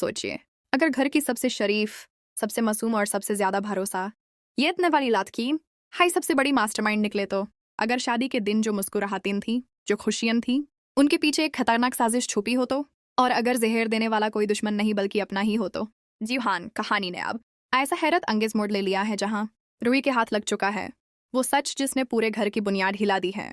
सोचिए, अगर घर की सबसे शरीफ, सबसे मासूम और सबसे ज्यादा भरोसा ये इतने वाली लात की हाई सबसे बड़ी मास्टरमाइंड निकले तो। अगर शादी के दिन जो मुस्कुराहतीन थी, जो खुशियां थी, उनके पीछे एक खतरनाक साजिश छुपी हो तो। और अगर जहर देने वाला कोई दुश्मन नहीं बल्कि अपना ही हो तो। जी हाँ, कहानी ने अब ऐसा हैरत अंगेज मोड़ ले लिया है जहां रूही के हाथ लग चुका है वो सच जिसने पूरे घर की बुनियाद हिला दी है।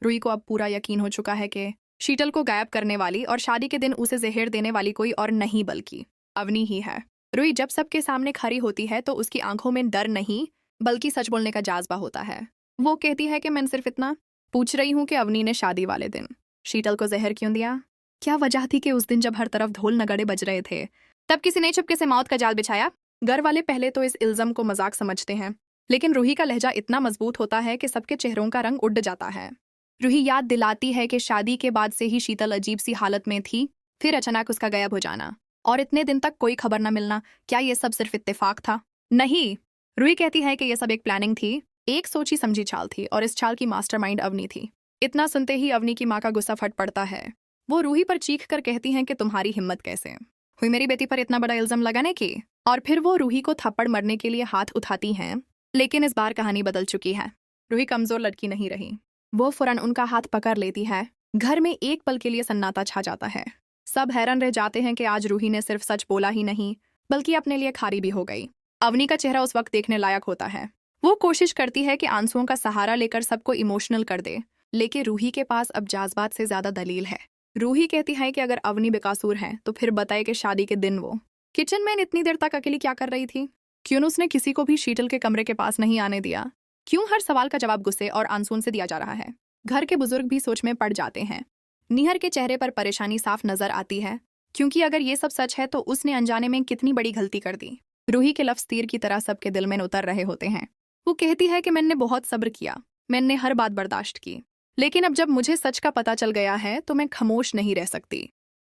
रूही को अब पूरा यकीन हो चुका है कि शीतल को गायब करने वाली और शादी के दिन उसे जहर देने वाली कोई और नहीं बल्कि अवनी ही है। रूही जब सबके सामने खड़ी होती है तो उसकी आंखों में डर नहीं बल्कि सच बोलने का जाज्बा होता है। वो कहती है कि मैं सिर्फ इतना पूछ रही हूँ कि अवनी ने शादी वाले दिन शीतल को जहर क्यों दिया। क्या वजह थी कि उस दिन जब हर तरफ ढोल नगाड़े बज रहे थे तब किसी ने चुपके से मौत का जाल बिछाया। घर वाले पहले तो इस इल्जम को मजाक समझते हैं, लेकिन रूही का लहजा इतना मजबूत होता है कि सबके चेहरों का रंग उड़ जाता है। रूही याद दिलाती है कि शादी के बाद से ही शीतल अजीब सी हालत में थी, फिर अचानक उसका गायब हो जाना और इतने दिन तक कोई खबर न मिलना। क्या ये सब सिर्फ इत्तेफाक था? नहीं, रूही कहती है कि यह सब एक प्लानिंग थी, एक सोची समझी चाल थी और इस चाल की मास्टरमाइंड अवनी थी। इतना सुनते ही अवनी की माँ का गुस्सा फट पड़ता है। वो रूही पर चीख कर कहती हैं कि तुम्हारी हिम्मत कैसे हुई मेरी बेटी पर इतना बड़ा इल्जाम लगाने की। और फिर वो रूही को थप्पड़ मरने के लिए हाथ उठाती हैं। लेकिन इस बार कहानी बदल चुकी है। रूही कमजोर लड़की नहीं रही, वो फौरन उनका हाथ पकड़ लेती है। घर में एक पल के लिए सन्नाटा छा जाता है। सब हैरान रह जाते हैं कि आज रूही ने सिर्फ सच बोला ही नहीं बल्कि अपने लिए खारी भी हो गई। अवनी का चेहरा उस वक्त देखने लायक होता है। वो कोशिश करती है कि आंसुओं का सहारा लेकर सबको इमोशनल कर दे, लेकिन रूही के पास अब जज्बात से ज्यादा दलील है। रूही कहती है कि अगर अवनी बेकसूर है तो फिर बताए कि शादी के दिन वो किचन में इतनी देर तक अकेली क्या कर रही थी। क्यों उसने किसी को भी शीतल के कमरे के पास नहीं आने दिया। क्यों हर सवाल का जवाब गुस्से और आंसुओं से दिया जा रहा है। घर के बुजुर्ग भी सोच में पड़ जाते हैं। निहर के चेहरे पर परेशानी साफ नजर आती है, क्योंकि अगर ये सब सच है तो उसने अनजाने में कितनी बड़ी गलती कर दी। रूही के लफ्ज तीर की तरह सबके दिल में उतर रहे होते हैं। वो कहती है कि मैंने बहुत सब्र किया, मैंने हर बात बर्दाश्त की, लेकिन अब जब मुझे सच का पता चल गया है तो मैं खामोश नहीं रह सकती।